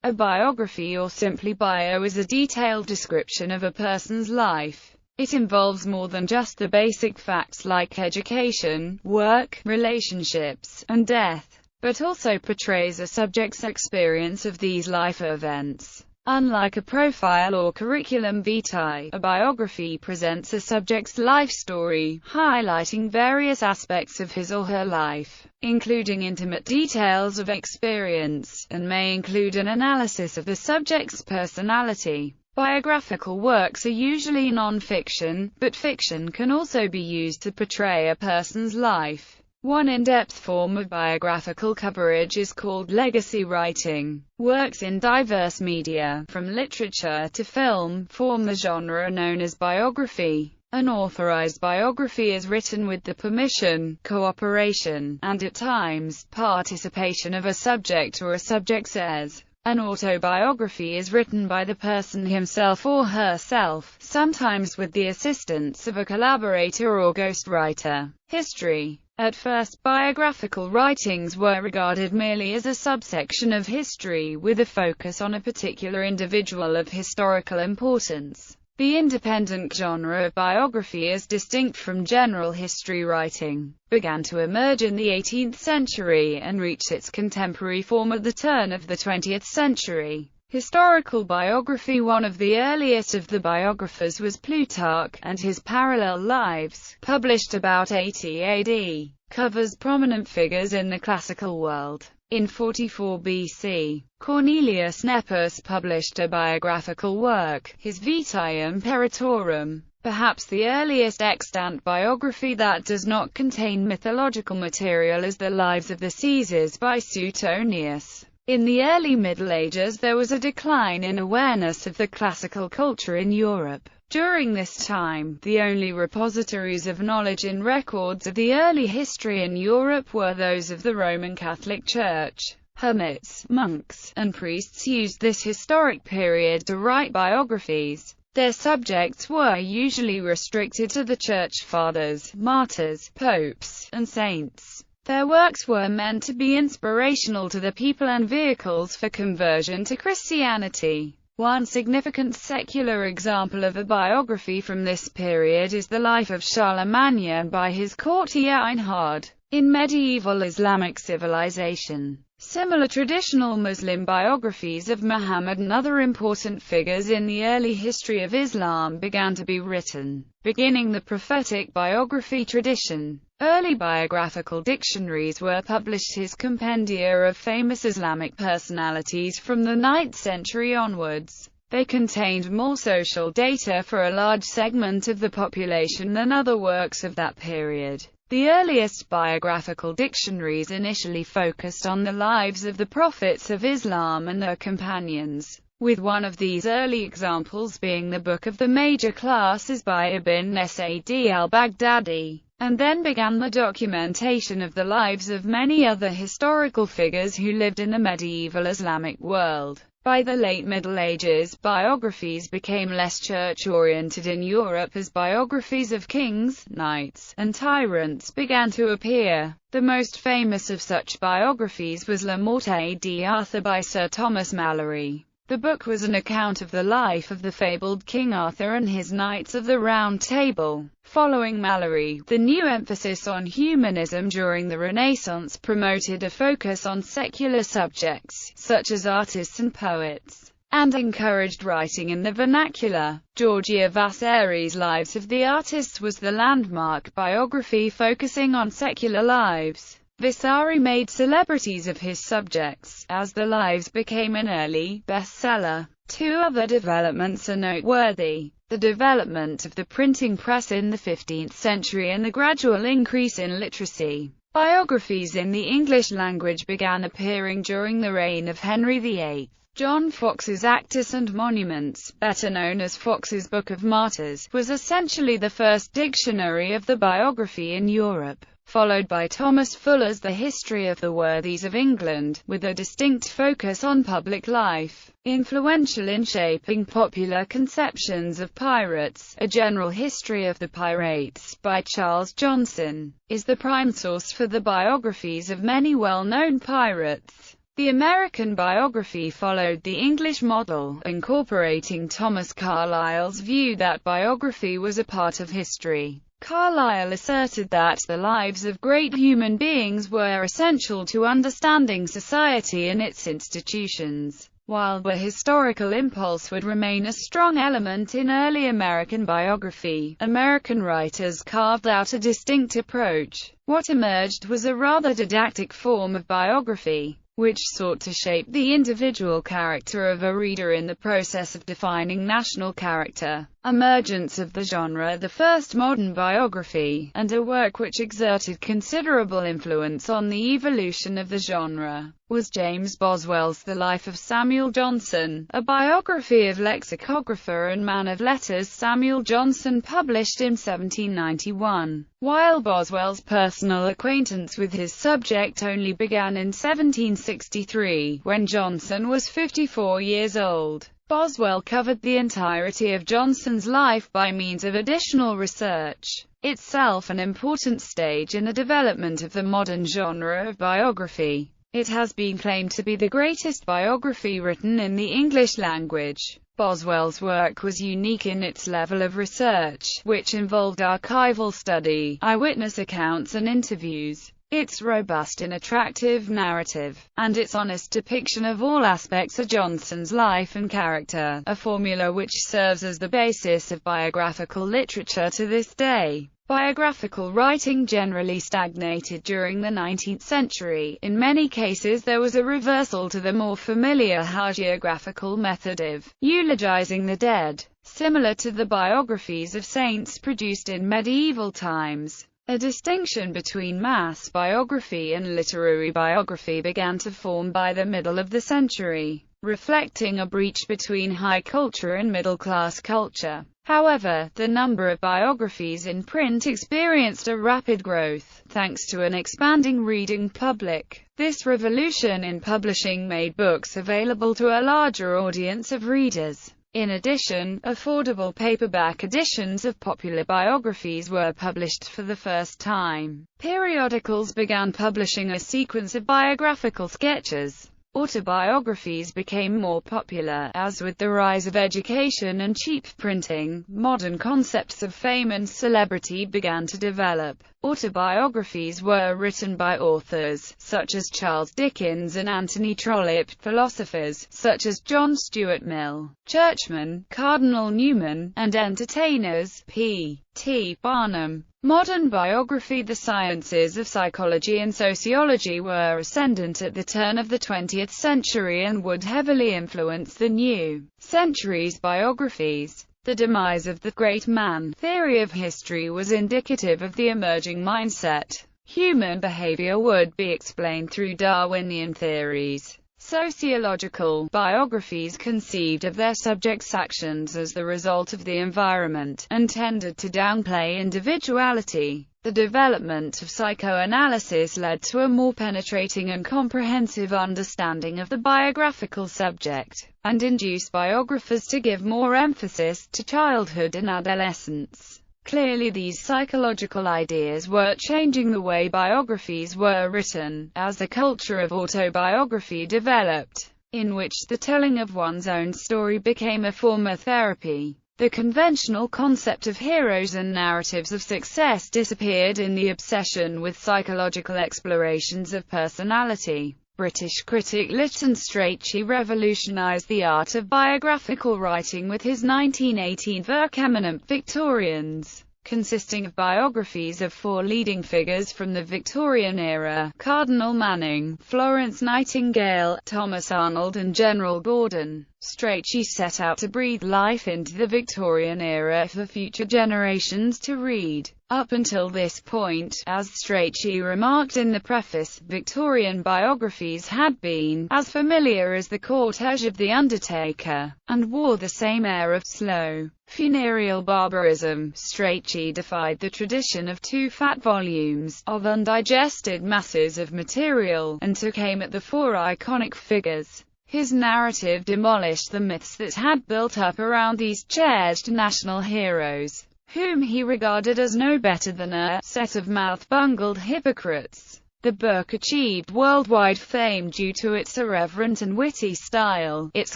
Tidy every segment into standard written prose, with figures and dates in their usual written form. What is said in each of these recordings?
A biography, or simply bio, is a detailed description of a person's life. It involves more than just the basic facts like education, work, relationships, and death, but also portrays a subject's experience of these life events. Unlike a profile or curriculum vitae, a biography presents a subject's life story, highlighting various aspects of his or her life, including intimate details of experience, and may include an analysis of the subject's personality. Biographical works are usually non-fiction, but fiction can also be used to portray a person's life. One in-depth form of biographical coverage is called legacy writing. Works in diverse media, from literature to film, form the genre known as biography. An authorized biography is written with the permission, cooperation, and at times, participation of a subject or a subject's heirs. An autobiography is written by the person himself or herself, sometimes with the assistance of a collaborator or ghostwriter. History. At first, biographical writings were regarded merely as a subsection of history, with a focus on a particular individual of historical importance. The independent genre of biography, as distinct from general history writing, began to emerge in the 18th century, and reached its contemporary form at the turn of the 20th century. Historical biography. One of the earliest of the biographers was Plutarch, and his Parallel Lives, published about 80 AD, covers prominent figures in the classical world. In 44 BC, Cornelius Nepos published a biographical work, his Vitae Imperatorum, perhaps the earliest extant biography that does not contain mythological material is the Lives of the Caesars by Suetonius. In the early Middle Ages there was a decline in awareness of the classical culture in Europe. During this time, the only repositories of knowledge and records of the early history in Europe were those of the Roman Catholic Church. Hermits, monks, and priests used this historic period to write biographies. Their subjects were usually restricted to the Church Fathers, martyrs, popes, and saints. Their works were meant to be inspirational to the people and vehicles for conversion to Christianity. One significant secular example of a biography from this period is the life of Charlemagne by his courtier Einhard. In medieval Islamic civilization, similar traditional Muslim biographies of Muhammad and other important figures in the early history of Islam began to be written, beginning the prophetic biography tradition. Early biographical dictionaries were published, his compendia of famous Islamic personalities from the 9th century onwards. They contained more social data for a large segment of the population than other works of that period. The earliest biographical dictionaries initially focused on the lives of the prophets of Islam and their companions, with one of these early examples being the Book of the Major Classes by Ibn Sa'd al-Baghdadi, and then began the documentation of the lives of many other historical figures who lived in the medieval Islamic world. By the late Middle Ages, biographies became less church-oriented in Europe as biographies of kings, knights, and tyrants began to appear. The most famous of such biographies was La Morte d'Arthur by Sir Thomas Malory. The book was an account of the life of the fabled King Arthur and his Knights of the Round Table. Following Malory, the new emphasis on humanism during the Renaissance promoted a focus on secular subjects, such as artists and poets, and encouraged writing in the vernacular. Giorgio Vasari's Lives of the Artists was the landmark biography focusing on secular lives. Vasari made celebrities of his subjects, as the lives became an early bestseller. Two other developments are noteworthy: the development of the printing press in the 15th century and the gradual increase in literacy. Biographies in the English language began appearing during the reign of Henry VIII. John Fox's Actus and Monuments, better known as Fox's Book of Martyrs, was essentially the first dictionary of the biography in Europe, followed by Thomas Fuller's The History of the Worthies of England, with a distinct focus on public life. Influential in shaping popular conceptions of pirates, A General History of the Pirates, by Charles Johnson, is the prime source for the biographies of many well-known pirates. The American biography followed the English model, incorporating Thomas Carlyle's view that biography was a part of history. Carlyle asserted that the lives of great human beings were essential to understanding society and its institutions, while the historical impulse would remain a strong element in early American biography. American writers carved out a distinct approach. What emerged was a rather didactic form of biography, which sought to shape the individual character of a reader in the process of defining national character. Emergence of the genre, the first modern biography, and a work which exerted considerable influence on the evolution of the genre, was James Boswell's The Life of Samuel Johnson, a biography of lexicographer and man of letters Samuel Johnson, published in 1791. While Boswell's personal acquaintance with his subject only began in 1763, when Johnson was 54 years old, Boswell covered the entirety of Johnson's life by means of additional research, itself an important stage in the development of the modern genre of biography. It has been claimed to be the greatest biography written in the English language. Boswell's work was unique in its level of research, which involved archival study, eyewitness accounts and interviews, its robust and attractive narrative, and its honest depiction of all aspects of Johnson's life and character, a formula which serves as the basis of biographical literature to this day. Biographical writing generally stagnated during the 19th century. In many cases there was a reversal to the more familiar hagiographical method of eulogizing the dead, similar to the biographies of saints produced in medieval times. A distinction between mass biography and literary biography began to form by the middle of the century, reflecting a breach between high culture and middle-class culture. However, the number of biographies in print experienced a rapid growth, thanks to an expanding reading public. This revolution in publishing made books available to a larger audience of readers. In addition, affordable paperback editions of popular biographies were published for the first time. Periodicals began publishing a sequence of biographical sketches. Autobiographies became more popular, as with the rise of education and cheap printing, modern concepts of fame and celebrity began to develop. Autobiographies were written by authors, such as Charles Dickens and Anthony Trollope, philosophers, such as John Stuart Mill, churchmen, Cardinal Newman, and entertainers, P.T. Barnum. Modern biography. The sciences of psychology and sociology were ascendant at the turn of the 20th century and would heavily influence the new century's biographies. The demise of the great man theory of history was indicative of the emerging mindset. Human behavior would be explained through Darwinian theories. Sociological biographies conceived of their subjects' actions as the result of the environment, and tended to downplay individuality. The development of psychoanalysis led to a more penetrating and comprehensive understanding of the biographical subject, and induced biographers to give more emphasis to childhood and adolescence. Clearly these psychological ideas were changing the way biographies were written, as the culture of autobiography developed, in which the telling of one's own story became a form of therapy. The conventional concept of heroes and narratives of success disappeared in the obsession with psychological explorations of personality. British critic Lytton Strachey revolutionized the art of biographical writing with his 1918 work Eminent Victorians, consisting of biographies of 4 leading figures from the Victorian era: Cardinal Manning, Florence Nightingale, Thomas Arnold and General Gordon. Strachey set out to breathe life into the Victorian era for future generations to read. Up until this point, as Strachey remarked in the preface, Victorian biographies had been as familiar as the cortege of the Undertaker, and wore the same air of slow, funereal barbarism. Strachey defied the tradition of 2 fat volumes of undigested masses of material, and took aim at the 4 iconic figures. His narrative demolished the myths that had built up around these cherished national heroes, whom he regarded as no better than a set of mouth-bungled hypocrites. The book achieved worldwide fame due to its irreverent and witty style, its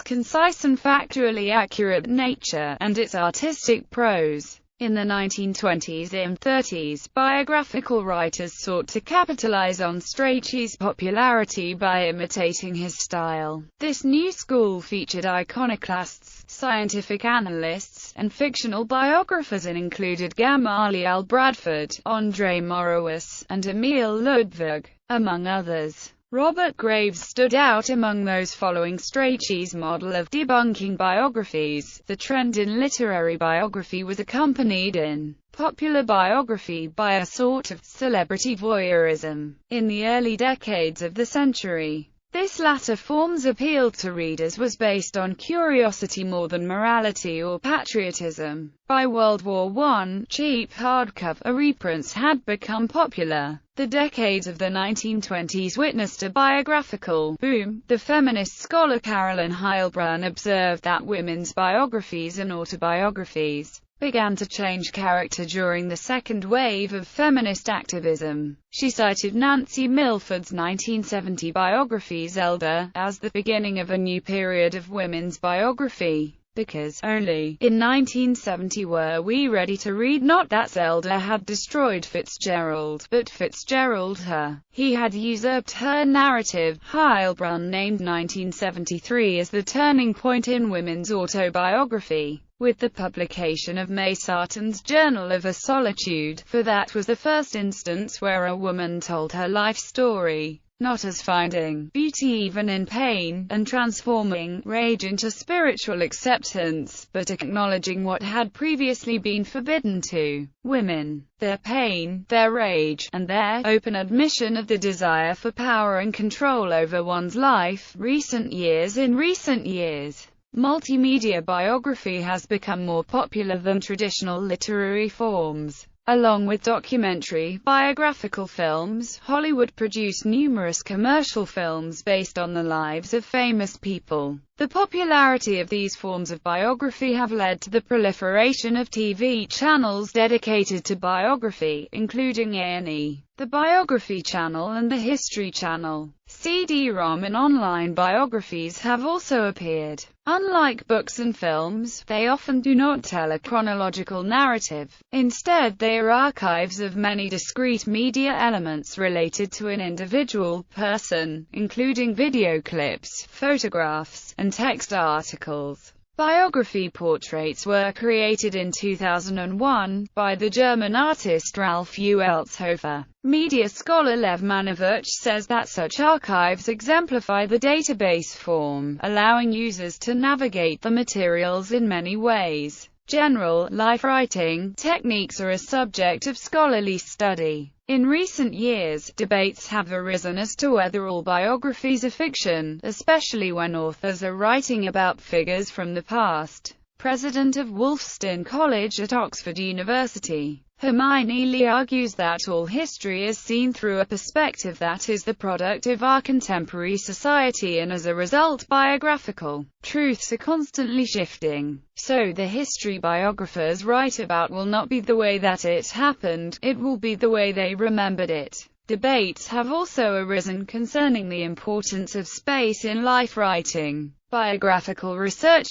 concise and factually accurate nature, and its artistic prose. In the 1920s and 30s, biographical writers sought to capitalize on Strachey's popularity by imitating his style. This new school featured iconoclasts, scientific analysts, and fictional biographers and included Gamaliel Bradford, André Maurois, and Emile Ludwig, among others. Robert Graves stood out among those following Strachey's model of debunking biographies. The trend in literary biography was accompanied in popular biography by a sort of celebrity voyeurism. In the early decades of the century, this latter form's appeal to readers was based on curiosity more than morality or patriotism. By World War I, cheap hardcover reprints had become popular. The decades of the 1920s witnessed a biographical boom. The feminist scholar Carolyn Heilbronn observed that women's biographies and autobiographies began to change character during the second wave of feminist activism. She cited Nancy Milford's 1970 biography Zelda as the beginning of a new period of women's biography, because only in 1970 were we ready to read not that Zelda had destroyed Fitzgerald, but Fitzgerald her. He had usurped her narrative. Heilbronn named 1973 as the turning point in women's autobiography, with the publication of May Sarton's Journal of a Solitude, for that was the first instance where a woman told her life story, not as finding beauty even in pain, and transforming rage into spiritual acceptance, but acknowledging what had previously been forbidden to women, their pain, their rage, and their open admission of the desire for power and control over one's life. In recent years, multimedia biography has become more popular than traditional literary forms. Along with documentary, biographical films, Hollywood produced numerous commercial films based on the lives of famous people. The popularity of these forms of biography have led to the proliferation of TV channels dedicated to biography, including A&E, the Biography Channel and the History Channel. CD-ROM and online biographies have also appeared. Unlike books and films, they often do not tell a chronological narrative. Instead, they are archives of many discrete media elements related to an individual person, including video clips, photographs, and text articles. Biography portraits were created in 2001 by the German artist Ralph Uelzhofer. Media scholar Lev Manovich says that such archives exemplify the database form, allowing users to navigate the materials in many ways. General life writing techniques are a subject of scholarly study. In recent years, debates have arisen as to whether all biographies are fiction, especially when authors are writing about figures from the past. President of Wolfston College at Oxford University, Hermione Lee argues that all history is seen through a perspective that is the product of our contemporary society, and as a result biographical truths are constantly shifting. So the history biographers write about will not be the way that it happened, it will be the way they remembered it. Debates have also arisen concerning the importance of space in life writing. Biographical research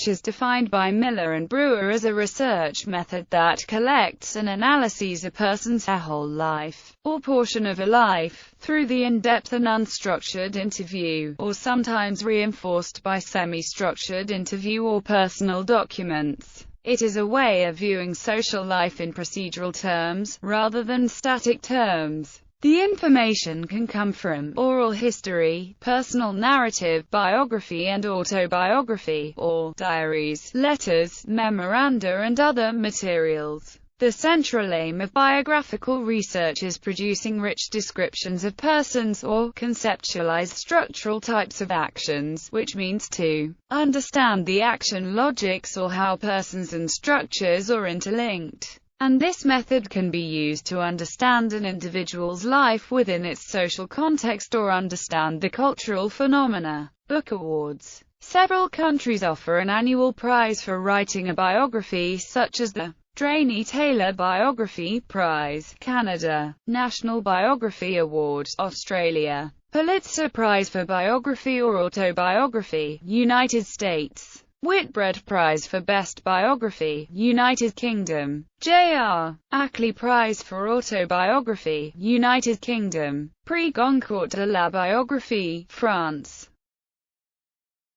is defined by Miller and Brewer as a research method that collects and analyses a person's whole life, or portion of a life, through the in-depth and unstructured interview, or sometimes reinforced by semi-structured interview or personal documents. It is a way of viewing social life in procedural terms, rather than static terms. The information can come from oral history, personal narrative, biography and autobiography, or diaries, letters, memoranda and other materials. The central aim of biographical research is producing rich descriptions of persons or conceptualize structural types of actions, which means to understand the action logics or how persons and structures are interlinked. And this method can be used to understand an individual's life within its social context or understand the cultural phenomena. Book awards. Several countries offer an annual prize for writing a biography, such as the Drainey Taylor Biography Prize, Canada. National Biography Award, Australia. Pulitzer Prize for Biography or Autobiography, United States. Whitbread Prize for Best Biography, United Kingdom. J.R. Ackley Prize for Autobiography, United Kingdom. Prix Goncourt de la Biographie, France.